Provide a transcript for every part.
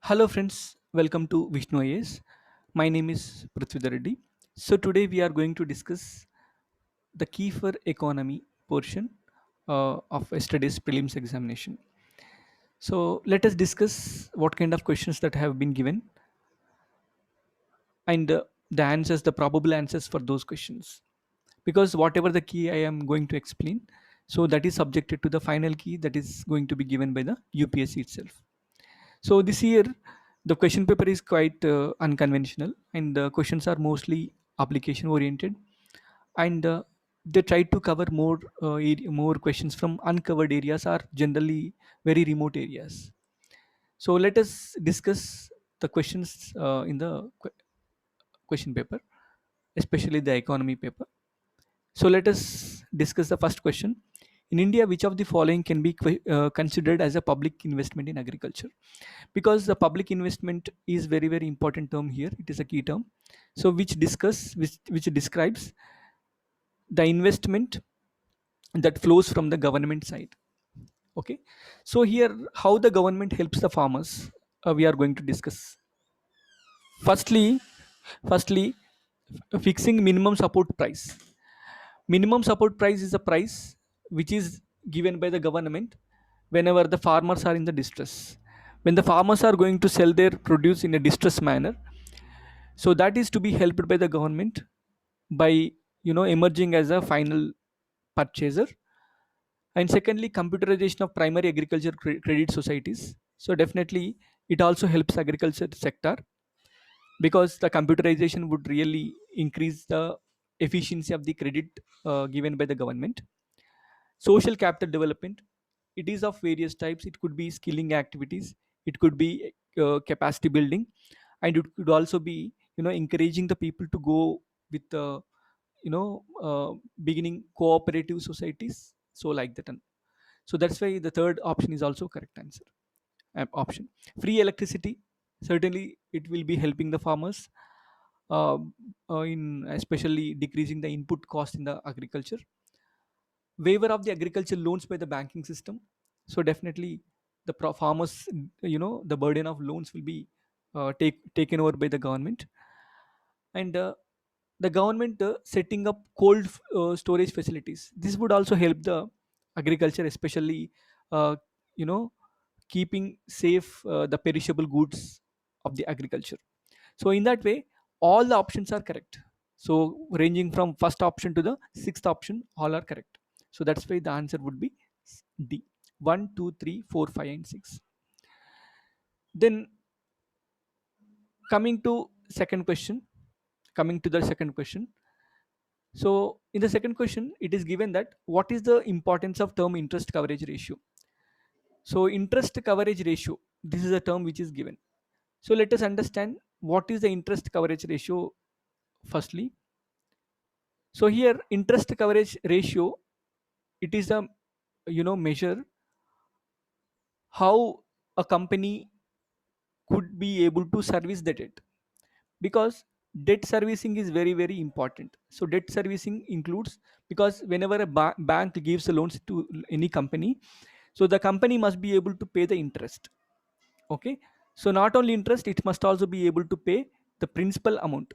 Hello friends, welcome to VISHNU IAS. My name is Prithvidhar Reddy. So today we are going to discuss the key for economy portion of yesterday's prelims examination. So let us discuss what kind of questions that have been given and the answers, the probable answers for those questions. Because whatever the key I am going to explain, so that is subjected to the final key that is going to be given by the UPSC itself. So this year, the question paper is quite unconventional, and the questions are mostly application oriented, and they try to cover more questions from uncovered areas or generally very remote areas. So let us discuss the questions in the question paper, especially the economy paper. So let us discuss the first question. In India, which of the following can be considered as a public investment in agriculture? Because the public investment is very important term here. It is a key term. So which describes the investment that flows from the government side. Okay. So here, how the government helps the farmers, we are going to discuss. Firstly, firstly, fixing minimum support price. Minimum support price is a price which is given by the government whenever the farmers are in the distress. When the farmers are going to sell their produce in a distress manner, so that is to be helped by the government by emerging as a final purchaser. And secondly, computerization of primary agriculture credit societies. So definitely it also helps agriculture sector because the computerization would really increase the efficiency of the credit given by the government. Social capital development, it is of various types. It could be skilling activities, it could be capacity building, and it could also be encouraging the people to go with beginning cooperative societies, so like that. And so that's why the third option is also correct answer. Option free electricity, certainly it will be helping the farmers uh, in especially decreasing the input cost in the agriculture. Waiver of the agriculture loans by the banking system, so definitely the farmers, the burden of loans will be taken over by the government. And the government setting up cold storage facilities, this would also help the agriculture, especially uh, you know keeping safe the perishable goods of the agriculture. So in that way, all the options are correct. So ranging from first option to the sixth option, all are correct. So that's why the answer would be D. 1, 2, 3, 4, 5, and 6. Then coming to second question, coming to the second question. So in the second question, it is given that what is the importance of term interest coverage ratio? So interest coverage ratio, this is a term which is given. So let us understand what is the interest coverage ratio firstly. So here interest coverage ratio, it is a measure how a company could be able to service the debt, because debt servicing is very important. So debt servicing includes, because whenever a bank gives loans to any company, so the company must be able to pay the interest. Okay. So not only interest, it must also be able to pay the principal amount.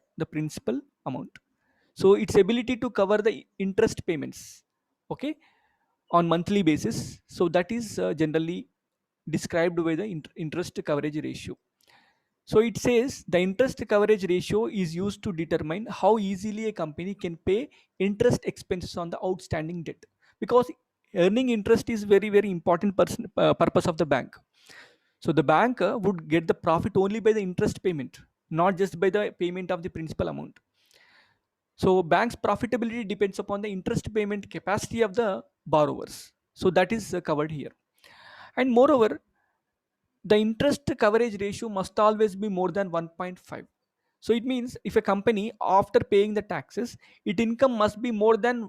So its ability to cover the interest payments, okay, on monthly basis, so that is generally described by the interest coverage ratio. So it says the interest coverage ratio is used to determine how easily a company can pay interest expenses on the outstanding debt, because earning interest is very important purpose of the bank. So the bank would get the profit only by the interest payment, not just by the payment of the principal amount. So bank's profitability depends upon the interest payment capacity of the borrowers. So that is covered here. And moreover, the interest coverage ratio must always be more than 1.5. So it means if a company after paying the taxes, its income must be more than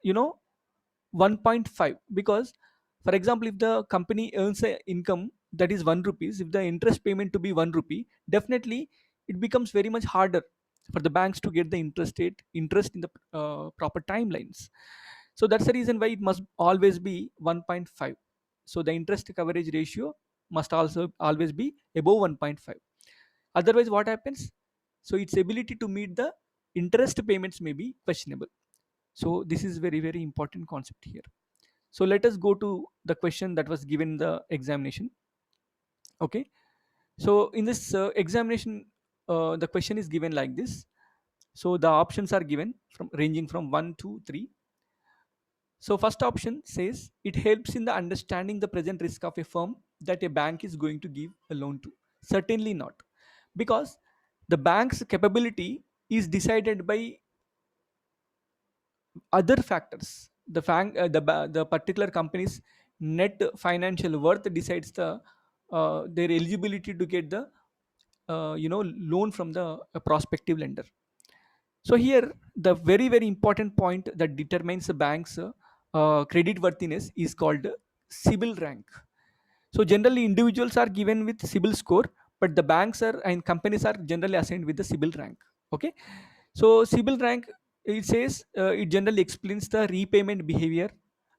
you know 1.5. Because for example, if the company earns a income that is 1 rupees, if the interest payment to be 1 rupee, definitely it becomes very much harder for the banks to get the interest in the proper timelines. So that's the reason why it must always be 1.5. So the interest coverage ratio must also always be above 1.5. Otherwise what happens? So its ability to meet the interest payments may be questionable. So this is very very important concept here. So let us go to the question that was given in the examination. Okay, so in this examination, the question is given like this. So the options are given from ranging from 1 to 3. So first option says it helps in the understanding the present risk of a firm that a bank is going to give a loan to. Certainly not, because the bank's capability is decided by other factors. The particular company's net financial worth decides the their eligibility to get the loan from the prospective lender. So here the very very important point that determines the bank's credit worthiness is called CIBIL rank. So generally individuals are given with CIBIL score, but the banks are and companies are generally assigned with the CIBIL rank. Okay, so CIBIL rank, it says it generally explains the repayment behavior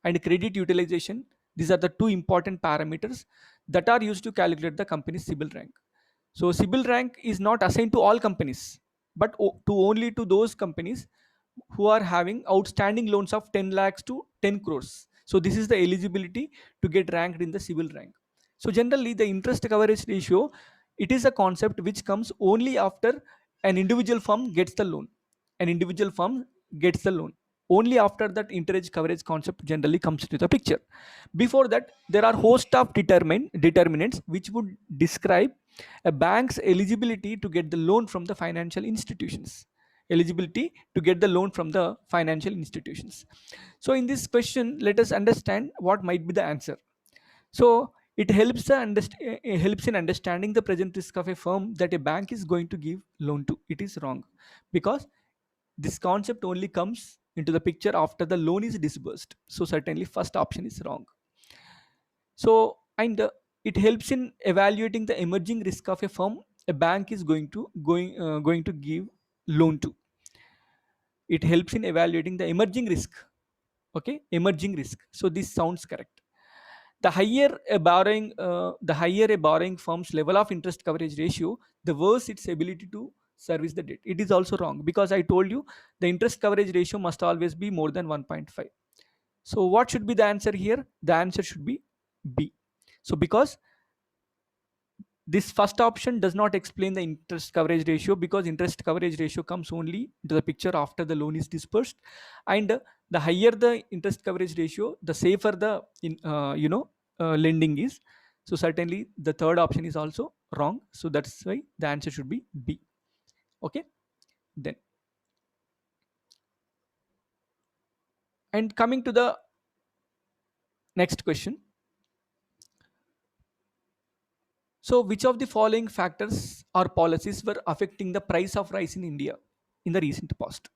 and credit utilization. These are the two important parameters that are used to calculate the company's CIBIL rank. So CIBIL rank is not assigned to all companies, but to only to those companies who are having outstanding loans of 10 lakhs to 10 crores. So this is the eligibility to get ranked in the CIBIL rank. So generally the interest coverage ratio, it is a concept which comes only after an individual firm gets the loan. An individual firm gets the loan. Only after that interest coverage concept generally comes into the picture. Before that, there are host of determinants which would describe a bank's eligibility to get the loan from the financial institutions. Eligibility to get the loan from the financial institutions. So in this question, let us understand what might be the answer. So it helps helps in understanding the present risk of a firm that a bank is going to give loan to. It is wrong, because this concept only comes into the picture after the loan is disbursed. So certainly first option is wrong. So and it helps in evaluating the emerging risk of a firm a bank is going to give loan to. It helps in evaluating the emerging risk. Okay, emerging risk. So this sounds correct. The higher a borrowing firm's level of interest coverage ratio, the worse its ability to service the debt. It is also wrong, because I told you the interest coverage ratio must always be more than 1.5. So what should be the answer here? The answer should be B. So because this first option does not explain the interest coverage ratio, because interest coverage ratio comes only into the picture after the loan is dispersed. And the higher the interest coverage ratio, the safer the lending is. So certainly the third option is also wrong. So that's why the answer should be B. Okay, then, and coming to the next question. So which of the following factors or policies were affecting the price of rice in India in the recent past?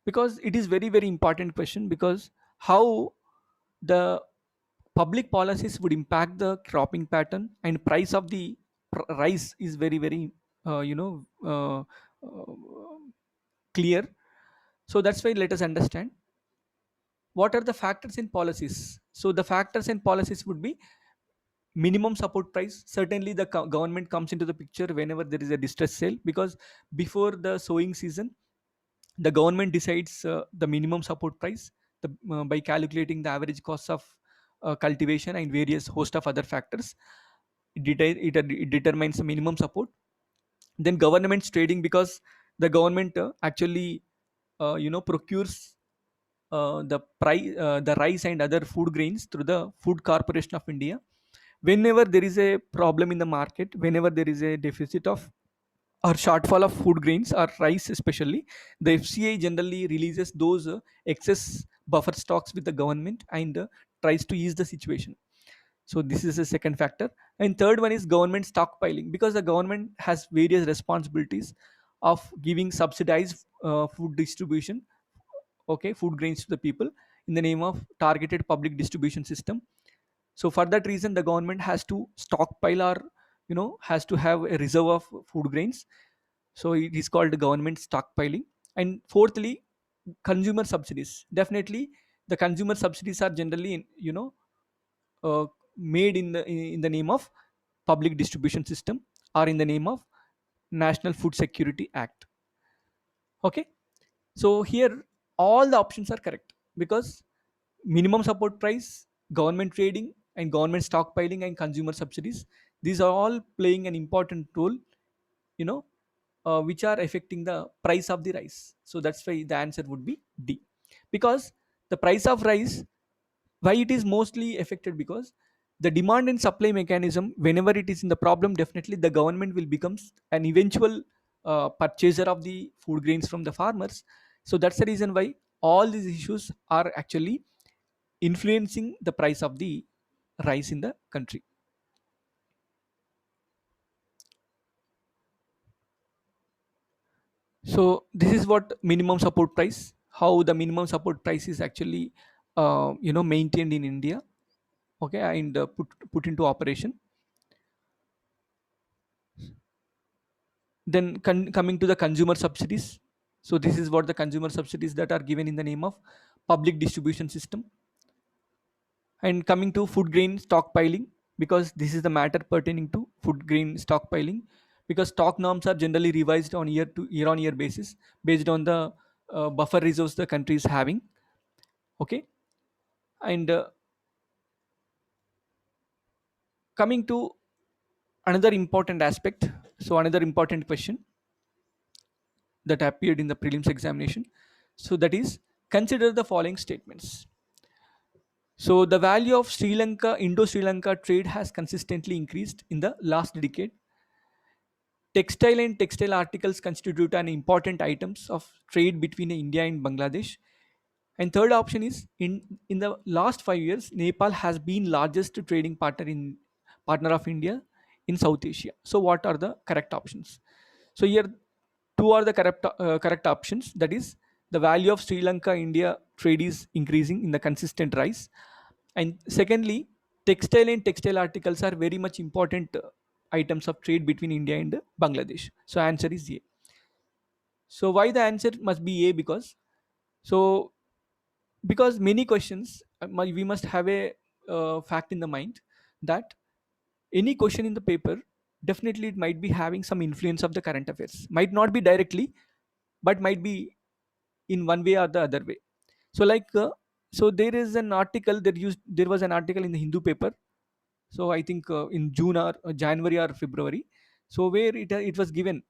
Because it is very very important question, because how the public policies would impact the cropping pattern and price of the rice is very very uh, you know uh, uh, clear. So that's why let us understand what are the factors in policies. So the factors in policies would be minimum support price. Certainly the government comes into the picture whenever there is a distress sale, because before the sowing season the government decides the minimum support price, by calculating the average cost of cultivation and various host of other factors. It determines the minimum support. Then government's trading, because the government actually procures the rice and other food grains through the Food Corporation of India. Whenever there is a problem in the market, whenever there is a deficit of or shortfall of food grains or rice especially, the FCI generally releases those excess buffer stocks with the government and tries to ease the situation. So this is the second factor. And third one is government stockpiling, because the government has various responsibilities of giving subsidized food distribution, okay, food grains to the people in the name of targeted public distribution system. So for that reason the government has to stockpile, or has to have a reserve of food grains. So it is called government stockpiling. And fourthly, consumer subsidies. Definitely the consumer subsidies are generally made in the name of public distribution system or in the name of National Food Security Act. Okay, so here all the options are correct because minimum support price, government trading, and government stockpiling and consumer subsidies, these are all playing an important role, you know, which are affecting the price of the rice. So that's why the answer would be D. Because the price of rice, why it is mostly affected, because the demand and supply mechanism, whenever it is in the problem, definitely the government will become an eventual purchaser of the food grains from the farmers. So that's the reason why all these issues are actually influencing the price of the rice in the country. So this is what minimum support price, how the minimum support price is actually maintained in India. Okay, and put into operation. Then coming to the consumer subsidies. So this is what the consumer subsidies that are given in the name of public distribution system. And coming to food grain stockpiling, because this is the matter pertaining to food grain stockpiling, because stock norms are generally revised on year on year basis based on the buffer reserves the country is having. Okay, and coming to another important aspect, so another important question that appeared in the prelims examination, so that is, consider the following statements. So the value of Sri Lanka Indo Sri Lanka trade has consistently increased in the last decade. Textile and textile articles constitute an important items of trade between India and Bangladesh. And third option is, in the last 5 years, Nepal has been largest trading partner of India in South Asia. So what are the correct options? So here two are the correct options. That is, the value of Sri Lanka India trade is increasing in the consistent rise. And secondly, textile and textile articles are very much important items of trade between India and Bangladesh. So answer is A. So why the answer must be A? So because many questions, we must have a fact in the mind that any question in the paper, definitely it might be having some influence of the current affairs, might not be directly, but might be in one way or the other way. So so there is an article that used there was an article in the Hindu paper, so I think in June or January or February, so where it was given,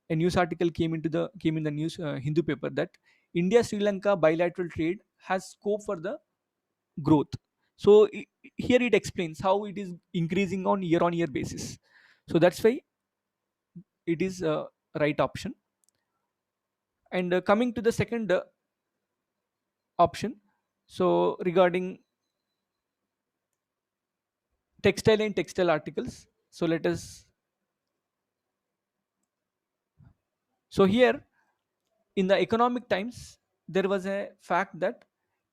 a news article came in the news Hindu paper, that India Sri Lanka bilateral trade has scope for the growth. So here it explains how it is increasing on year basis. So that's why it is a right option. And coming to the second option, so regarding textile and textile articles, so let us, so here in the Economic Times, there was a fact that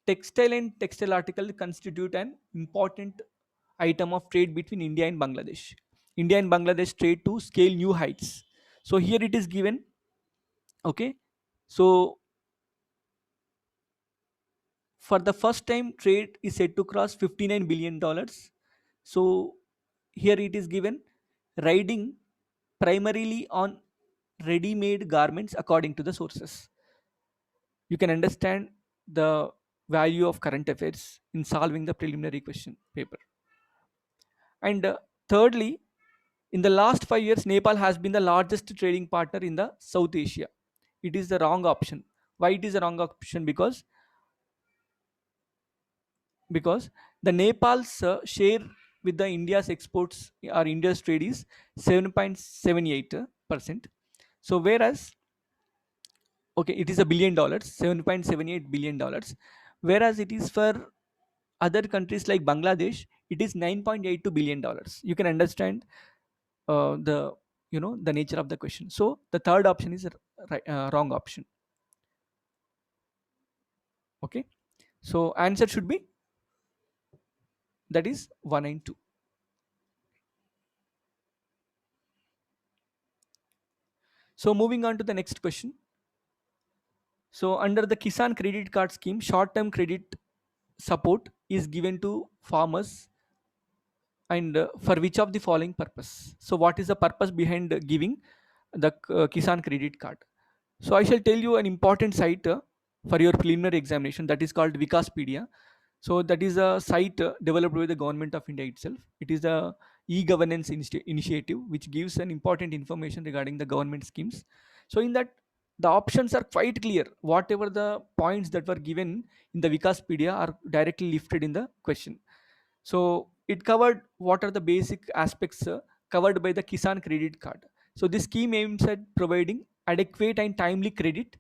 textile and textile article constitute an important item of trade between India and Bangladesh. India and Bangladesh trade to scale new heights. So here it is given. Okay, so for the first time, trade is said to cross $59 billion. So here it is given, riding primarily on ready-made garments according to the sources. You can understand the value of current affairs in solving the preliminary question paper. And thirdly, in the last 5 years, Nepal has been the largest trading partner in the South Asia. It is the wrong option. Why it is the wrong option? Because the Nepal's share with the India's exports or India's trade is 7.78%. So whereas, okay, it is $1 billion, $7.78 billion, whereas it is for other countries like Bangladesh, it is $9.82 billion. You can understand the the nature of the question. So the third option is wrong option. Okay, so answer should be, that is 1 and 2. So moving on to the next question. So under the Kisan credit card scheme, short term credit support is given to farmers and for which of the following purpose. So what is the purpose behind giving the Kisan credit card? So I shall tell you an important site for your preliminary examination, that is called Vikaspedia. So that is a site developed by the government of India itself. It is the e-governance initiative which gives an important information regarding the government schemes. So in that, the options are quite clear. Whatever the points that were given in the Vikaspedia are directly lifted in the question. So it covered what are the basic aspects covered by the Kisan credit card. So this scheme aims at providing adequate and timely credit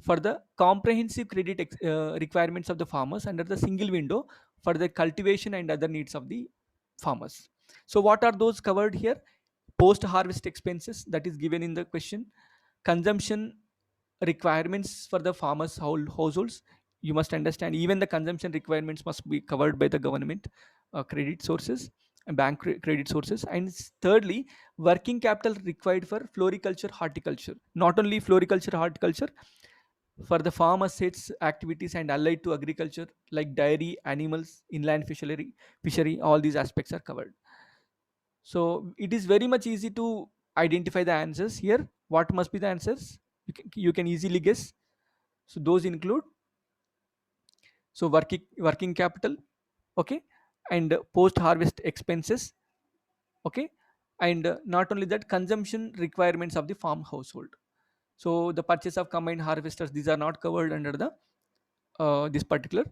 for the comprehensive credit requirements of the farmers under the single window for the cultivation and other needs of the farmers. So what are those covered here? Post harvest expenses, that is given in the question. Consumption requirements for the farmers households, you must understand even the consumption requirements must be covered by the government credit sources and bank credit sources. And thirdly, working capital required for floriculture horticulture, not only floriculture horticulture, for the farm assets activities and allied to agriculture like dairy, animals, inland fishery, all these aspects are covered. So it is very much easy to identify the answers here. What must be the answers? You can easily guess. So those include, so working capital, okay, and post harvest expenses, okay, and not only that, consumption requirements of the farm household. So the purchase of combined harvesters, these are not covered under the this particular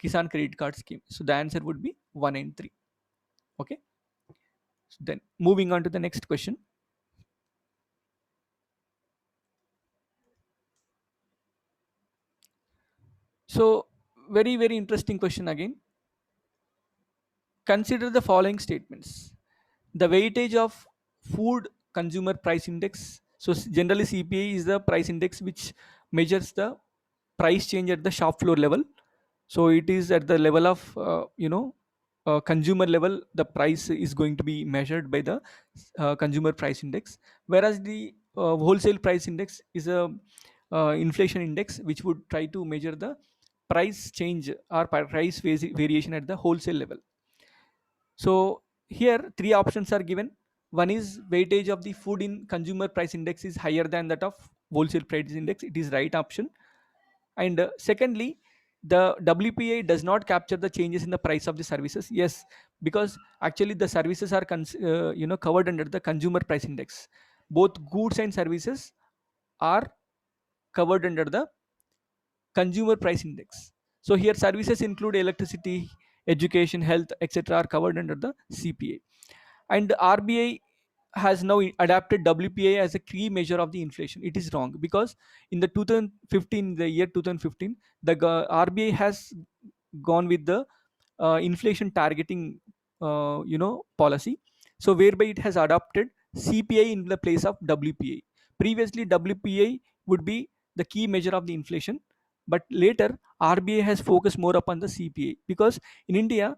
Kisan credit card scheme. So the answer would be 1 and 3. Okay. So then moving on to the next question. So very interesting question again. Consider the following statements. The weightage of food consumer price index. So generally CPI is the price index which measures the price change at the shop floor level. So it is at the level of consumer level, the price is going to be measured by the consumer price index, whereas the wholesale price index is a inflation index which would try to measure the price change or price variation at the wholesale level. So here three options are given. One is weightage of the food in consumer price index is higher than that of wholesale price index. It is right option. And secondly, the WPI does not capture the changes in the price of the services. Yes, because actually the services are covered under the consumer price index. Both goods and services are covered under the consumer price index. So here services include electricity, education, health, etc. are covered under the CPI. And RBI has now adapted WPI as a key measure of the inflation. It is wrong, because in the 2015, the year 2015, the RBI has gone with the inflation targeting policy. So whereby it has adopted CPI in the place of WPI. Previously WPI would be the key measure of the inflation, but later RBI has focused more upon the CPI, because in India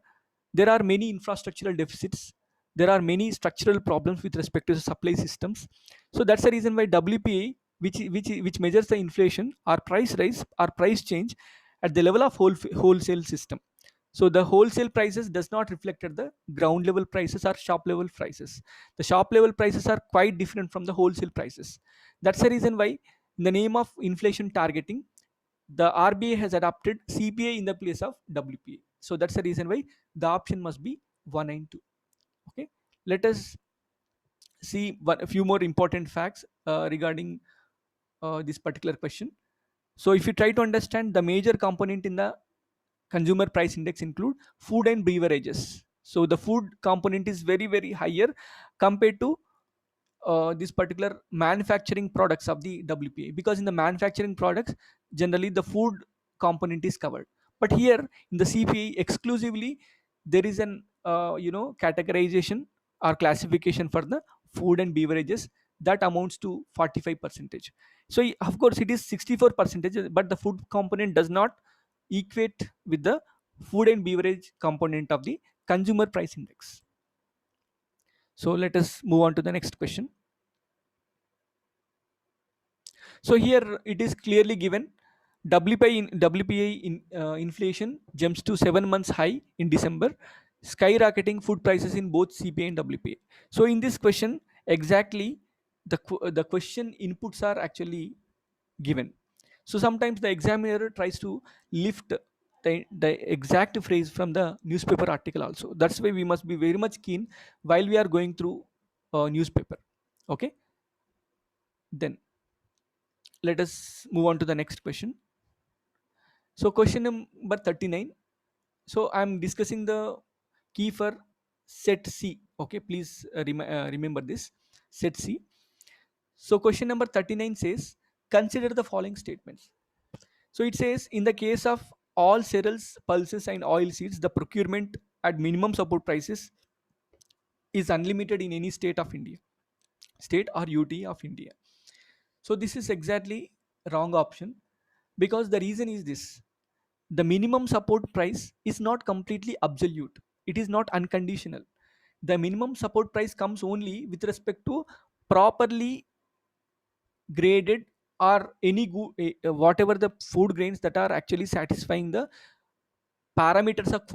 there are many infrastructural deficits, there are many structural problems with respect to the supply systems. So that's the reason why WPI, which measures the inflation or price rise or price change at the level of wholesale system. So the wholesale prices does not reflect at the ground level prices or shop level prices. The shop level prices are quite different from the wholesale prices. That's the reason why in the name of inflation targeting, the RBI has adopted CPI in the place of WPI. So that's the reason why the option must be 1 and 2. Okay. Let us see a few more important facts regarding this particular question. So if you try to understand, the major component in the consumer price index include food and beverages. So the food component is very higher compared to this particular manufacturing products of the WPA, because in the manufacturing products generally the food component is covered, but here in the CPA exclusively there is an categorization or classification for the food and beverages that amounts to 45 percentage. So of course it is 64 percentage, but the food component does not equate with the food and beverage component of the consumer price index. So let us move on to the next question. So here it is clearly given WPI inflation jumps to 7 months high in December. skyrocketing food prices in both CPA and WPA. So in this question, exactly the question inputs are actually given. So sometimes the examiner tries to lift the exact phrase from the newspaper article also. That's why we must be very much keen while we are going through a newspaper. Okay, then let us move on to the next question. So question number 39. So I'm discussing the key for set C. Okay, please remember this set C. So question number 39 says, consider the following statements. So it says, in the case of all cereals, pulses, and oil seeds, the procurement at minimum support prices is unlimited in any state of India, state or UT of India. So this is exactly wrong option, because the reason is this: the minimum support price is not completely absolute. It is not unconditional. The minimum support price comes only with respect to properly graded or any whatever the food grains that are actually satisfying the parameters of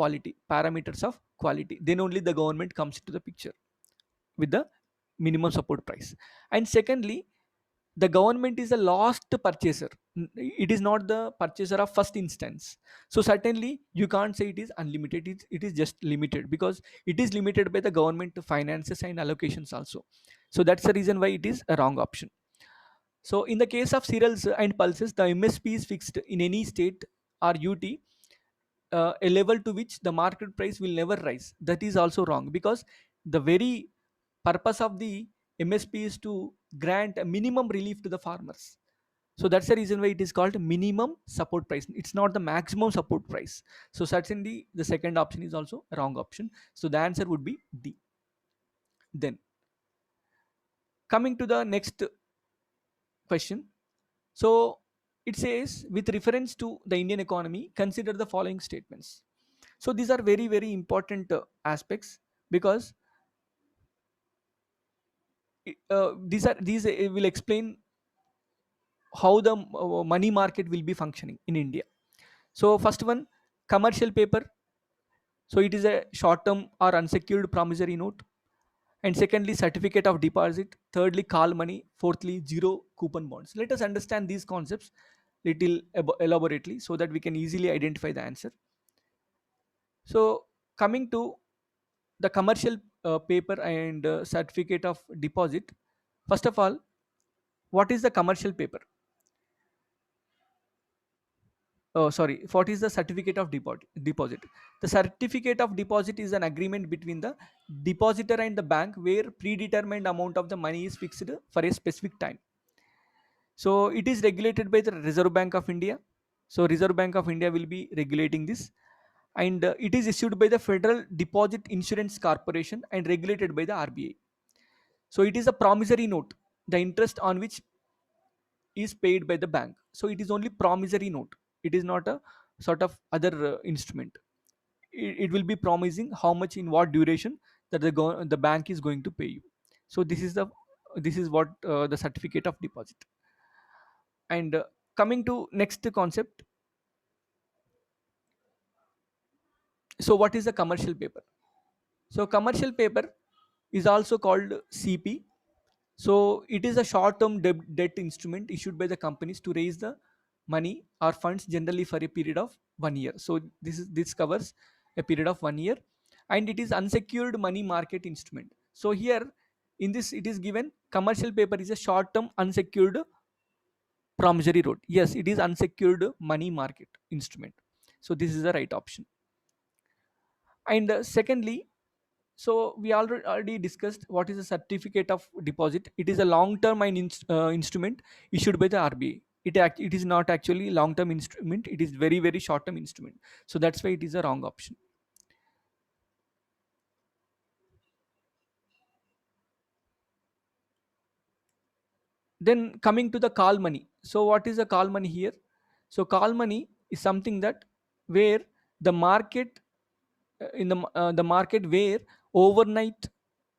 quality, then only the government comes into the picture with the minimum support price. And secondly, the government is the last purchaser. It is not the purchaser of first instance. So certainly you can't say it is unlimited. It is just limited, because it is limited by the government finances and allocations also. So that's the reason why it is a wrong option. So in the case of cereals and pulses, the MSP is fixed in any state or UT, a level to which the market price will never rise. That is also wrong, because the very purpose of the MSP is to grant a minimum relief to the farmers. So that's the reason why it is called minimum support price. It's not the maximum support price. So certainly the second option is also a wrong option. So the answer would be D. Then coming to the next question. So it says, with reference to the Indian economy, consider the following statements. So these are very, very important aspects, because these will explain how the money market will be functioning in India. So first one, commercial paper. So it is a short term or unsecured promissory note. And secondly, certificate of deposit. Thirdly, call money. Fourthly, zero coupon bonds. Let us understand these concepts little elaborately, so that we can easily identify the answer. So coming to the commercial paper and certificate of deposit. First of all, what is the commercial paper? Oh, sorry. What is the certificate of deposit? The certificate of deposit is an agreement between the depositor and the bank, where predetermined amount of the money is fixed for a specific time. So it is regulated by the Reserve Bank of India. So Reserve Bank of India will be regulating this, and it is issued by the Federal Deposit Insurance Corporation and regulated by the RBI. So it is a promissory note, the interest on which is paid by the bank. So it is only promissory note. It is not a sort of other instrument. It will be promising how much in what duration that the bank is going to pay you. So this is what the certificate of deposit. And coming to next concept. So what is the commercial paper? So commercial paper is also called CP. So it is a short-term debt instrument issued by the companies to raise the money or funds, generally for a period of 1 year. So this covers a period of 1 year, and it is unsecured money market instrument. So here in this it is given, commercial paper is a short-term unsecured promissory note. Yes, it is unsecured money market instrument. So this is the right option. And secondly, so we already discussed what is a certificate of deposit. It is a long-term instrument issued by the RBI. It is not actually long-term instrument. It is very, very short-term instrument. So that's why it is a wrong option. Then coming to the call money. So what is the call money here? So call money is something that where the market the market where overnight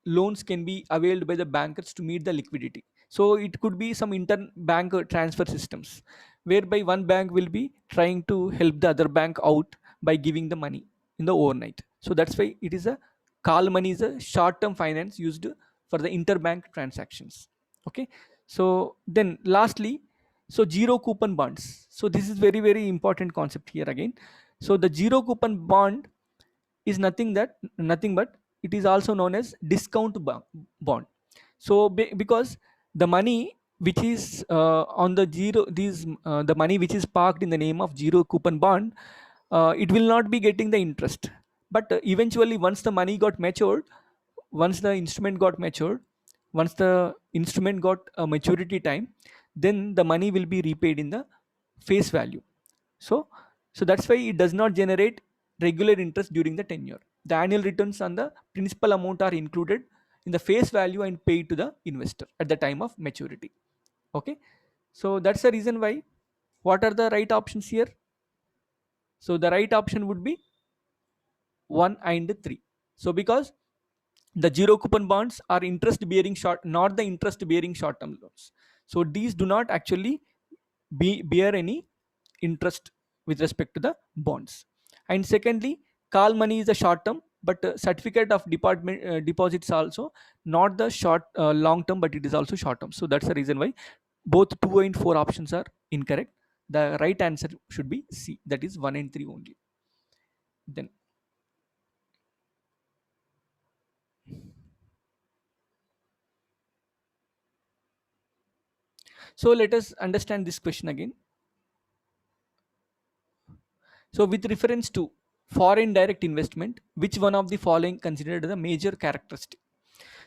loans can be availed by the bankers to meet the liquidity. So it could be some bank transfer systems, whereby one bank will be trying to help the other bank out by giving the money in the overnight. So that's why it is a call money is a short term finance used for the interbank transactions. Okay. So then lastly, so zero coupon bonds. So this is very very important concept here again. So the zero coupon bond is nothing but it is also known as bond. So because the money which is on the zero these the money which is parked in the name of zero coupon bond, it will not be getting the interest, but eventually once the money got matured, once the instrument got matured, once the instrument got a maturity time, then the money will be repaid in the face value. So so that's why it does not generate regular interest during the tenure. The annual returns on the principal amount are included in the face value and paid to the investor at the time of maturity. Okay. So that's the reason why. What are the right options here? So the right option would be 1 and 3. So because the zero coupon bonds are interest bearing short, not the interest bearing short term loans. So these do not actually bear any interest with respect to the bonds. And secondly, call money is a short term, but certificate of department deposits also not the short long term, but it is also short term. So that's the reason why both 2 and 4 options are incorrect. The right answer should be C, that is 1 and 3 only. Then so let us understand this question again. So with reference to foreign direct investment, which one of the following considered the major characteristic?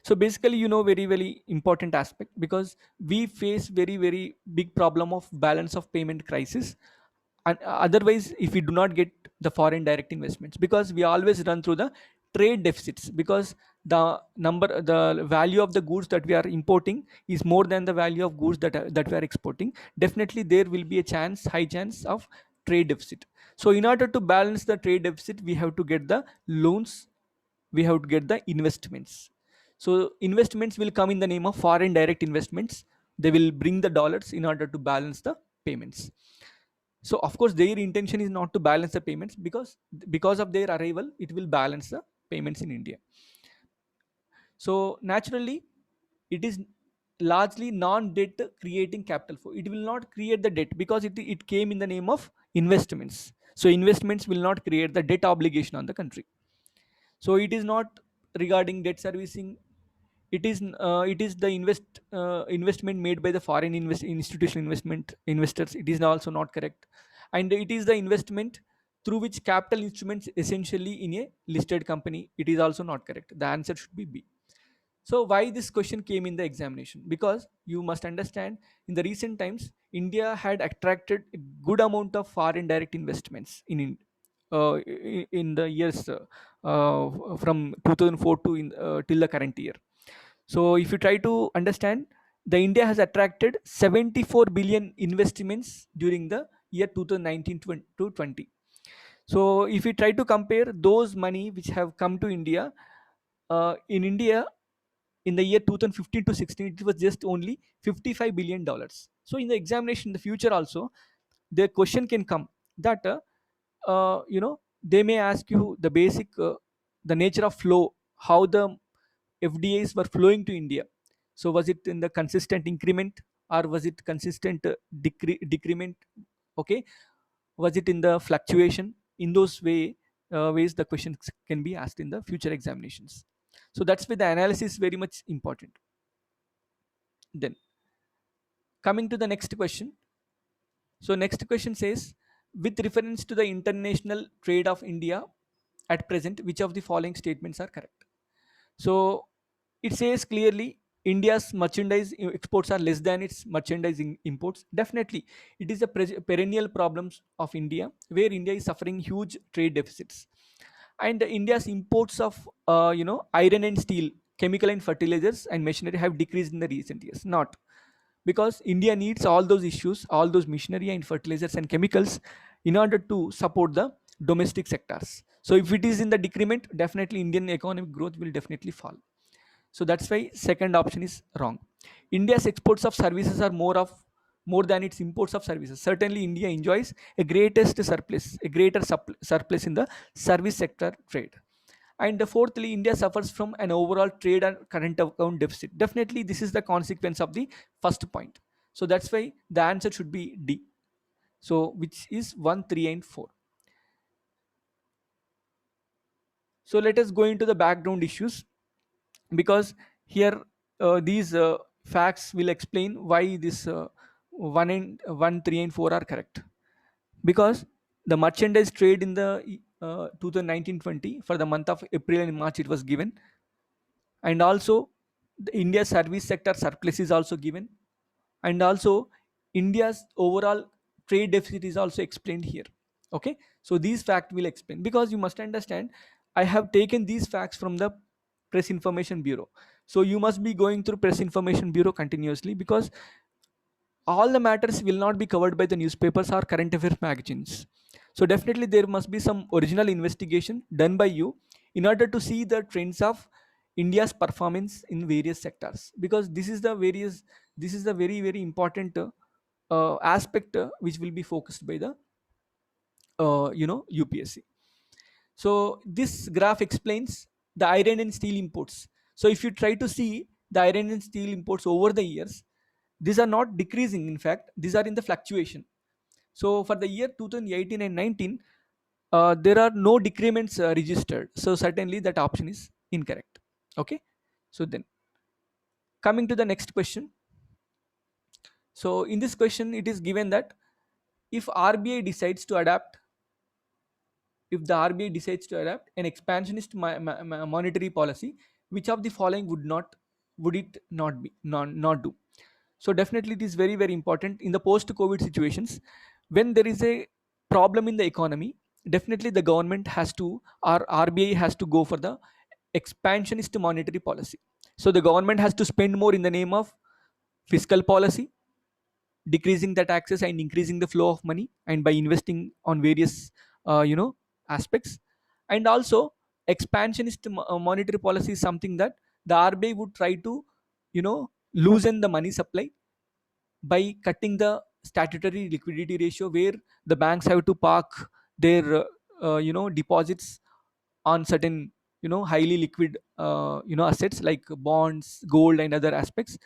So basically, very very important aspect, because we face very very big problem of balance of payment crisis, and otherwise if we do not get the foreign direct investments, because we always run through the trade deficits, because the value of the goods that we are importing is more than the value of goods that we are exporting. Definitely there will be a high chance of trade deficit. So in order to balance the trade deficit, we have to get the loans, we have to get the investments. So investments will come in the name of foreign direct investments. They will bring the dollars in order to balance the payments. So of course their intention is not to balance the payments, because of their arrival it will balance the payments in India. So naturally it is largely non-debt creating capital flow. It will not create the debt because it came in the name of investments. So investments will not create the debt obligation on the country. So it is not regarding debt servicing. It is the investment made by the foreign institutional investors. It is also not correct. And it is the investment through which capital instruments essentially in a listed company. It is also not correct. The answer should be B. So why this question came in the examination? Because you must understand, in the recent times India had attracted a good amount of foreign direct investments in the years from 2004 to till the current year. So if you try to understand, the India has attracted 74 billion investments during the year 2019 to 20. So if we try to compare those money which have come to India, in India in the year 2015 to 16, it was just only $55 billion. So in the examination in the future also, the question can come that they may ask you the basic the nature of flow, how the FDIs were flowing to India. So was it in the consistent increment, or was it consistent decrement? Okay, was it in the fluctuation? In those ways the questions can be asked in the future examinations. So that's why the analysis is very much important. Then coming to the next question. So next question says, with reference to the international trade of India at present, which of the following statements are correct? So it says clearly India's merchandise exports are less than its merchandising imports. Definitely, it is a perennial problems of India, where India is suffering huge trade deficits. And India's imports of iron and steel, chemical and fertilizers and machinery have decreased in the recent years. Not because India needs all those issues, all those machinery and fertilizers and chemicals in order to support the domestic sectors. So if it is in the decrement, definitely Indian economic growth will definitely fall. So that's why second option is wrong. India's exports of services are more than its imports of services. Certainly India enjoys a greater surplus in the service sector trade. And fourthly, India suffers from an overall trade and current account deficit. Definitely, this is the consequence of the first point. So that's why the answer should be D. So which is 1, 3, and 4. So let us go into the background issues, because here these facts will explain why this 1, 3, and 4 are correct. Because the merchandise trade in the 2019-20 for the month of April and March it was given, and also the India service sector surplus is also given, and also India's overall trade deficit is also explained here. Okay, so these facts will explain, because you must understand I have taken these facts from the Press Information Bureau. So you must be going through Press Information Bureau continuously, because all the matters will not be covered by the newspapers or current affairs magazines. So definitely there must be some original investigation done by you in order to see the trends of India's performance in various sectors, because this is the very very important aspect which will be focused by the UPSC. So this graph explains the iron and steel imports. So if you try to see the iron and steel imports over the years, these are not decreasing. In fact, these are in the fluctuation. So for the year 2018 and 19, there are no decrements registered. So certainly that option is incorrect. Okay. So then coming to the next question. So in this question, it is given that if RBI decides to adapt if the RBI decides to adopt an expansionist monetary policy, which of the following would it not do? So definitely it is very very important in the post-COVID situations when there is a problem in the economy. Definitely the government has to, or RBI has to go for the expansionist monetary policy. So the government has to spend more in the name of fiscal policy, decreasing the taxes and increasing the flow of money, and by investing on various aspects. And also expansionist monetary policy is something that the RBI would try to loosen the money supply by cutting the statutory liquidity ratio, where the banks have to park their deposits on certain highly liquid assets like bonds, gold, and other aspects,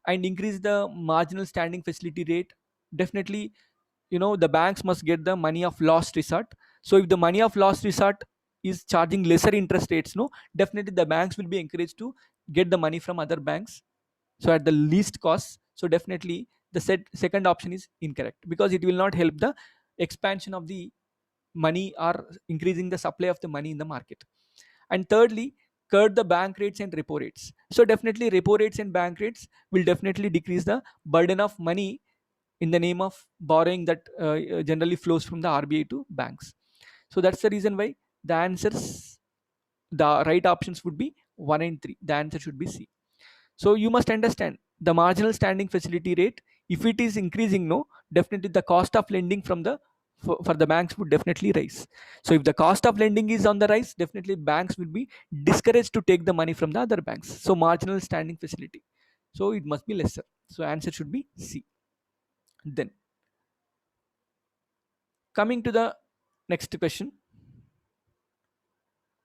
and increase the marginal standing facility rate. Definitely, the banks must get the money of last resort. So if the money of last resort is charging lesser interest rates, no, definitely the banks will be encouraged to get the money from other banks, so at the least cost. So definitely the second option is incorrect, because it will not help the expansion of the money or increasing the supply of the money in the market. And thirdly, curb the bank rates and repo rates. So definitely repo rates and bank rates will definitely decrease the burden of money in the name of borrowing that generally flows from the RBI to banks. So that's the reason why the answers, the right options would be 1 and 3. The answer should be C. So you must understand the marginal standing facility rate, if it is increasing, no, definitely the cost of lending for the banks would definitely rise. So if the cost of lending is on the rise, definitely banks will be discouraged to take the money from the other banks. So marginal standing facility, so it must be lesser. So answer should be C. Then coming to the next question.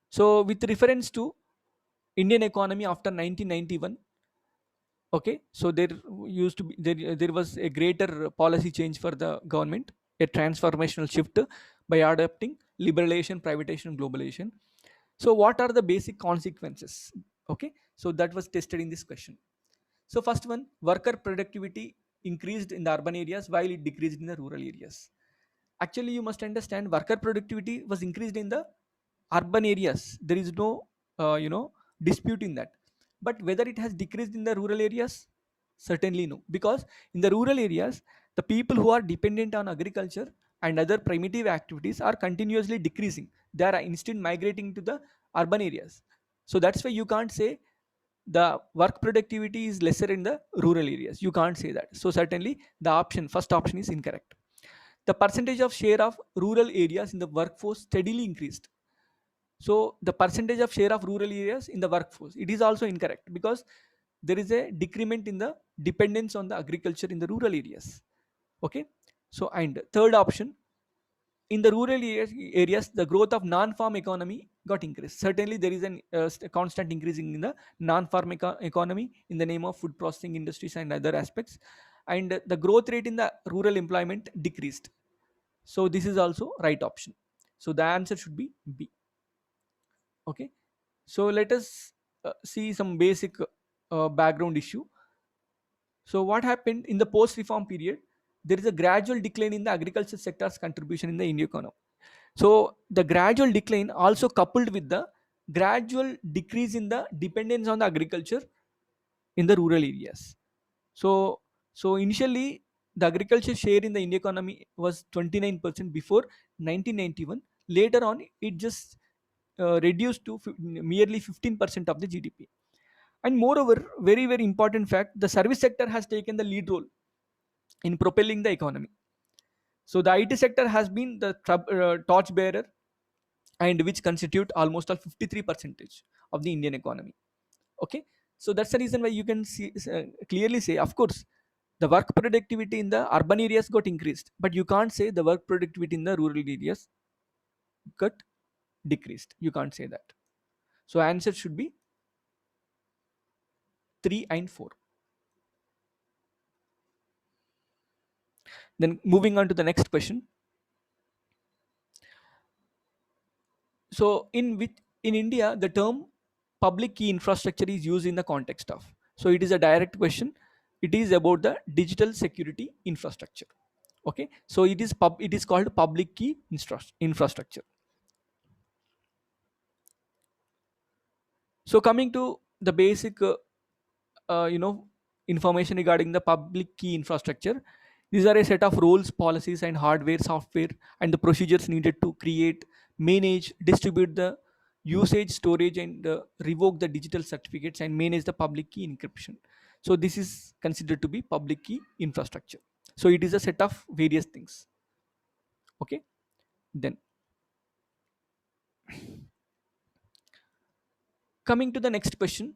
So with reference to Indian economy after 1991, okay, so there was a greater policy change for the government, a transformational shift by adopting liberalization, privatization, and globalization. So what are the basic consequences? Okay, so that was tested in this question. So first one, worker productivity increased in the urban areas while it decreased in the rural areas. Actually, you must understand worker productivity was increased in the urban areas. There is no dispute in that. But whether it has decreased in the rural areas, certainly no, because in the rural areas the people who are dependent on agriculture and other primitive activities are continuously decreasing. They are instead migrating to the urban areas. So that's why you can't say the work productivity is lesser in the rural areas. You can't say that. So certainly the first option is incorrect. The percentage of share of rural areas in the workforce steadily increased. So the percentage of share of rural areas in the workforce, it is also incorrect, because there is a decrement in the dependence on the agriculture in the rural areas. Okay, so and third option, in the rural areas, the growth of non-farm economy got increased. Certainly, there is an constant increasing in the non-farm economy in the name of food processing industries and other aspects, and the growth rate in the rural employment decreased. So this is also right option. So the answer should be B. Okay. So let us see some basic background issue. So what happened in the post-reform period? There is a gradual decline in the agriculture sector's contribution in the Indian economy. So the gradual decline also coupled with the gradual decrease in the dependence on the agriculture in the rural areas. So so initially the agriculture share in the Indian economy was 29% before 1991. Later on, it just reduced to merely 15% of the GDP. And moreover, very important fact, the service sector has taken the lead role in propelling the economy. So the IT sector has been the torch bearer, and which constitute almost all 53 percentage of the Indian economy. Okay, so that's the reason why you can see clearly say, of course, the work productivity in the urban areas got increased, but you can't say the work productivity in the rural areas got decreased. You can't say that. So answer should be 3 and 4. Then moving on to the next question. So in India, the term public key infrastructure is used in the context of. So it is a direct question. It is about the digital security infrastructure. Okay, so it is called public key infrastructure. So coming to the basic you know information regarding the public key infrastructure, these are a set of rules, policies, and hardware, software, and the procedures needed to create, manage, distribute the usage, storage, and revoke the digital certificates and manage the public key encryption. So this is considered to be public key infrastructure. So it is a set of various things. Okay, then coming to the next question.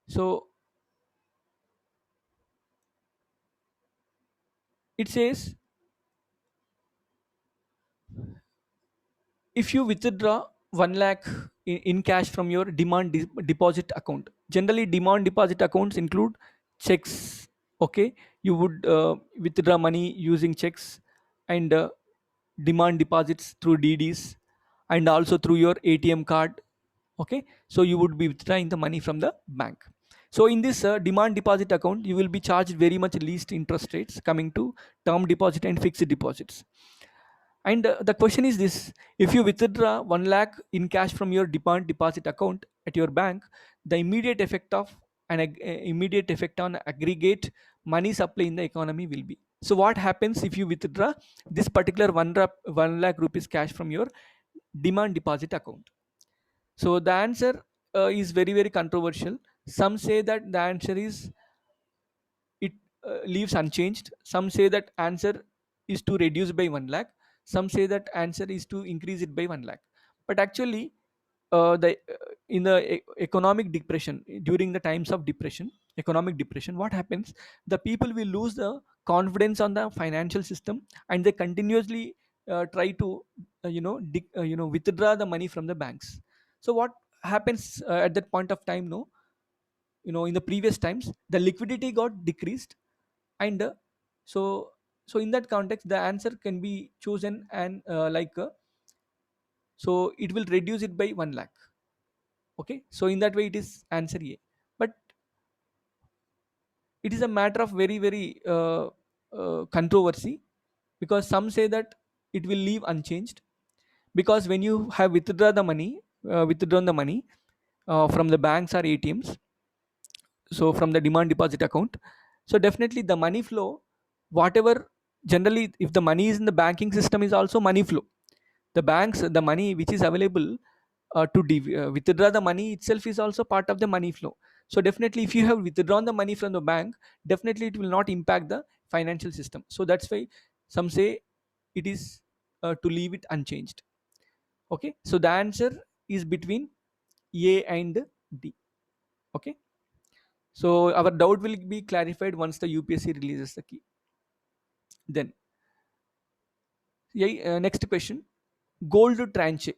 So it says, if you withdraw 1 lakh in cash from your deposit account, generally demand deposit accounts include checks. Okay, you would withdraw money using checks, and demand deposits through DDs, and also through your ATM card. Okay, so you would be withdrawing the money from the bank. So in this demand deposit account, you will be charged very much least interest rates coming to term deposit and fixed deposits. And the question is this: if you withdraw 1 lakh in cash from your demand deposit account at your bank, the immediate effect of immediate effect on aggregate money supply in the economy will be. So what happens if you withdraw this particular 1 lakh rupees cash from your demand deposit account? So the answer is very controversial. Some say that the answer is it leaves unchanged. Some say that answer is to reduce by 1 lakh. Some say that answer is to increase it by 1 lakh. But actually, the in the economic depression, during the times of depression, economic depression, what happens? The people will lose the confidence on the financial system, and they continuously try to withdraw the money from the banks. So what happens at that point of time? No, in the previous times, the liquidity got decreased, and so so in that context, the answer can be chosen, and so it will reduce it by 1 lakh. Okay, so in that way it is answer A. But it is a matter of very controversy, because some say that it will leave unchanged, because when you have withdrawn the money from the banks or ATMs, so from the demand deposit account, so definitely the money flow, whatever, generally if the money is in the banking system, is also money flow. The banks, the money which is available withdraw the money itself, is also part of the money flow. So definitely if you have withdrawn the money from the bank, definitely it will not impact the financial system. So that's why some say it is to leave it unchanged. Okay, so the answer is between A and D. Okay, so our doubt will be clarified once the UPSC releases the key. Then Yeah, next question. Gold tranche.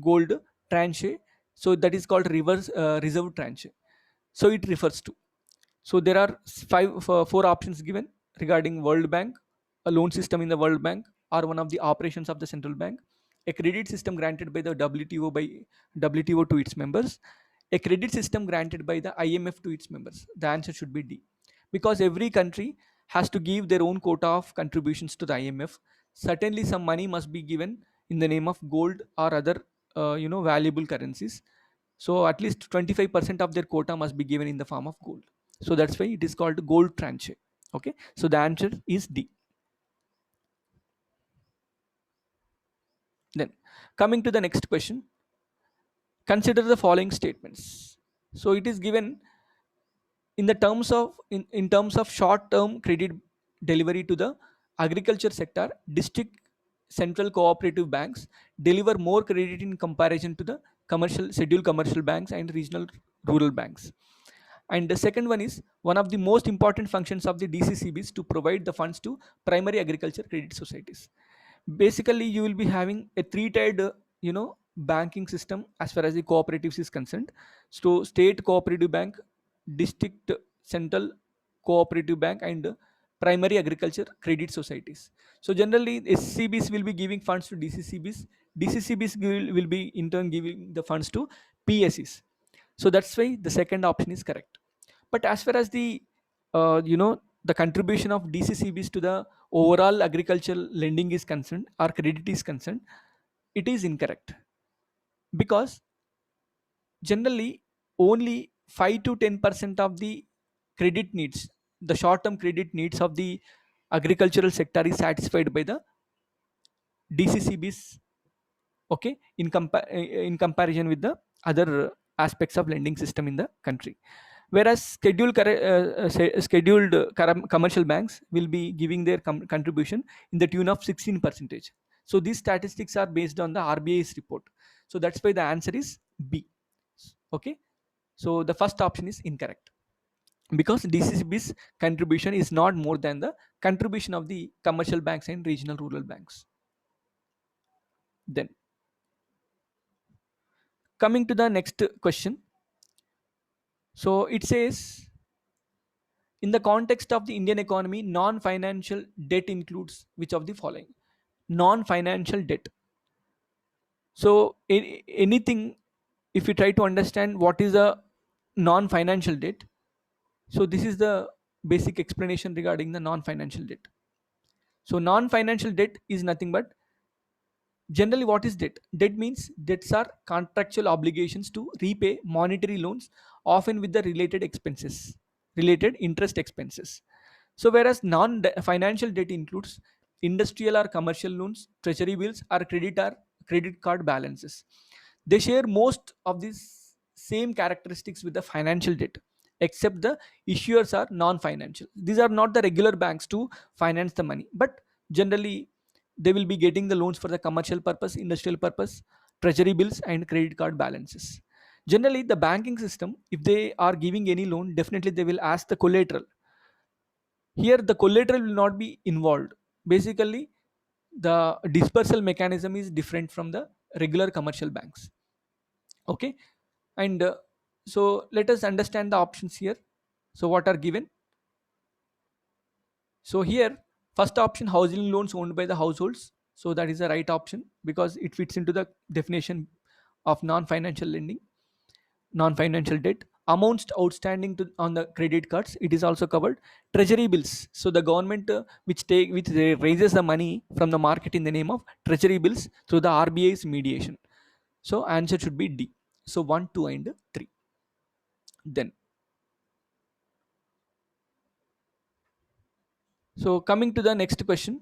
Gold tranche. So that is called reverse reserve tranche. So it refers to. So there are four options given regarding World Bank, a loan system in the World Bank, or one of the operations of the central bank, a credit system granted by the WTO to its members, a credit system granted by the IMF to its members. The answer should be D, because every country has to give their own quota of contributions to the IMF. Certainly, some money must be given in the name of gold or other, valuable currencies. So at least 25% of their quota must be given in the form of gold. So that's why it is called gold tranche. Okay, so the answer is D. Then, coming to the next question, consider the following statements. So it is given in terms of short term credit delivery to the agriculture sector. District central cooperative banks deliver more credit in comparison to the commercial banks and regional rural banks. And the second one is, one of the most important functions of the DCCBs to provide the funds to primary agriculture credit societies. Basically, you will be having a three-tiered, banking system as far as the cooperatives is concerned. So, state cooperative bank, district central cooperative bank, and primary agriculture credit societies. So, generally, SCBs will be giving funds to DCCBs. DCCBs will be in turn giving the funds to PSEs. So that's why the second option is correct. But as far as the contribution of DCCBs to the overall agricultural lending is concerned, or credit is concerned, it is incorrect, because generally only 5 to 10% of the credit needs, the short term credit needs of the agricultural sector is satisfied by the DCCBs. Okay, in comparison with the other aspects of lending system in the country, whereas scheduled commercial banks will be giving their contribution in the tune of 16 percentage. So these statistics are based on the RBI's report. So that's why the answer is B. Okay, so the first option is incorrect, because DCCB's contribution is not more than the contribution of the commercial banks and regional rural banks. Then, coming to the next question. So it says, in the context of the Indian economy, non financial debt includes which of the following? Non financial debt. So, anything, if you try to understand what is a non financial debt, so this is the basic explanation regarding the non financial debt. So, non financial debt is nothing but, generally, what is debt? Debt means debts are contractual obligations to repay monetary loans, often with the related interest expenses. So, whereas non-financial debt includes industrial or commercial loans, treasury bills, or credit card balances. They share most of these same characteristics with the financial debt, except the issuers are non-financial. These are not the regular banks to finance the money, but generally they will be getting the loans for the commercial purpose, industrial purpose, treasury bills, and credit card balances. Generally, the banking system, if they are giving any loan, definitely they will ask the collateral. Here the collateral will not be involved. Basically, the dispersal mechanism is different from the regular commercial banks. Okay, and so let us understand the options here. So what are given? So here, first option, housing loans owned by the households. So that is the right option, because it fits into the definition of non-financial lending. Non-financial debt, amounts outstanding on the credit cards, it is also covered. Treasury bills, so the government which raises the money from the market in the name of treasury bills through the RBI's mediation. So answer should be D. So 1, 2, and 3. Then, so coming to the next question.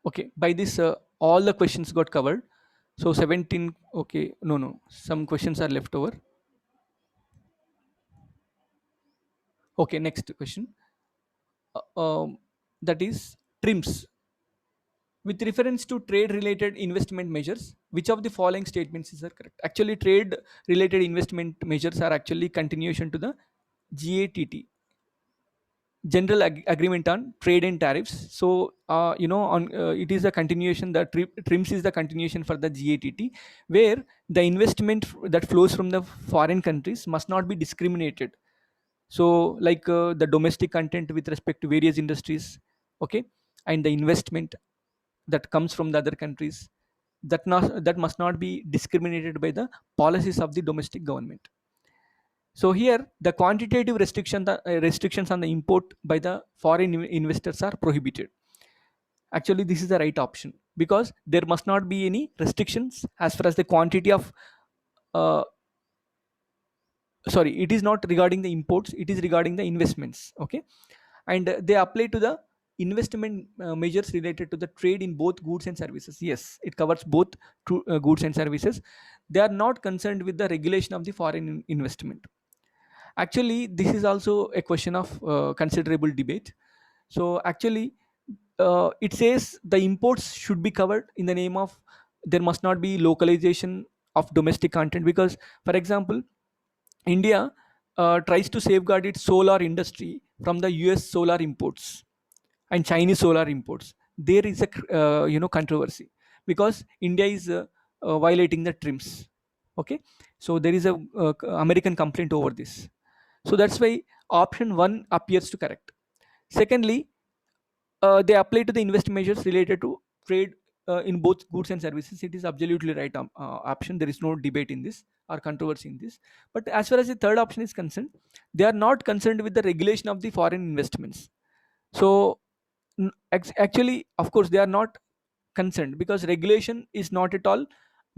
Okay, by this all the questions got covered. So 17. Okay, no, some questions are left over. Okay, next question. That is trims. with reference to trade related investment measures, which of the following statements is correct? Actually, trade related investment measures are actually continuation to the GATT, general agreement on trade and tariffs. So on it is a continuation. The trims is the continuation for the GATT, where the investment that flows from the foreign countries must not be discriminated. So like the domestic content with respect to various industries, okay, and the investment that comes from the other countries, that must not be discriminated by the policies of the domestic government. So here the quantitative restrictions on the import by the foreign investors are prohibited. Actually, this is the right option, because there must not be any restrictions as far as the quantity of uh, sorry, it is not regarding the imports, it is regarding the investments, okay. And they apply to the investment measures related to the trade in both goods and services. Yes, it covers both goods and services. They are not concerned with the regulation of the foreign investment. Actually, this is also a question of considerable debate. So actually, it says the imports should be covered in the name of there must not be localization of domestic content, because for example, India tries to safeguard its solar industry from the US solar imports and Chinese solar imports. There is a controversy, because India is violating the trims. Okay, so there is a American complaint over this. So that's why option one appears to correct. Secondly, they apply to the investment measures related to trade in both goods and services. It is absolutely right option. There is no debate in this or controversy in this. But as far as the third option is concerned, they are not concerned with the regulation of the foreign investments. So actually, of course, they are not concerned, because regulation is not at all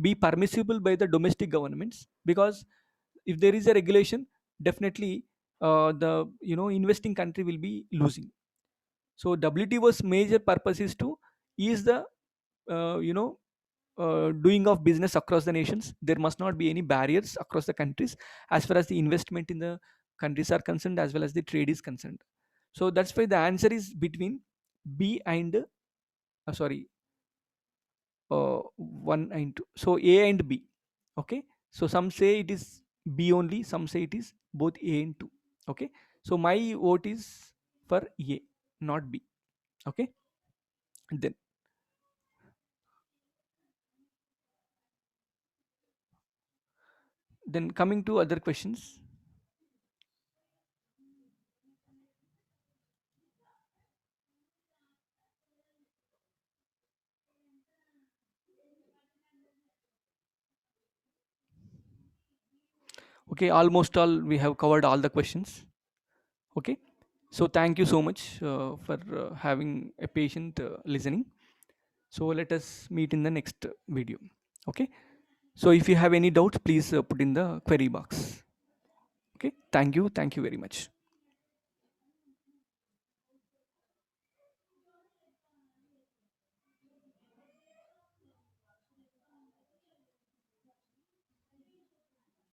be permissible by the domestic governments, because if there is a regulation, definitely the investing country will be losing. So WTO's major purpose is to ease the doing of business across the nations. There must not be any barriers across the countries as far as the investment in the countries are concerned, as well as the trade is concerned. So that's why the answer is between B and sorry, 1 and 2. So A and B. Okay. So some say it is B only, some say it is both A and 2. Okay. So my vote is for A, not B. Okay. Then coming to other questions. Okay, almost all we have covered all the questions. Okay. So thank you so much for having a patient listening. So let us meet in the next video. Okay. So if you have any doubts, please put in the query box. Okay. Thank you. Thank you very much.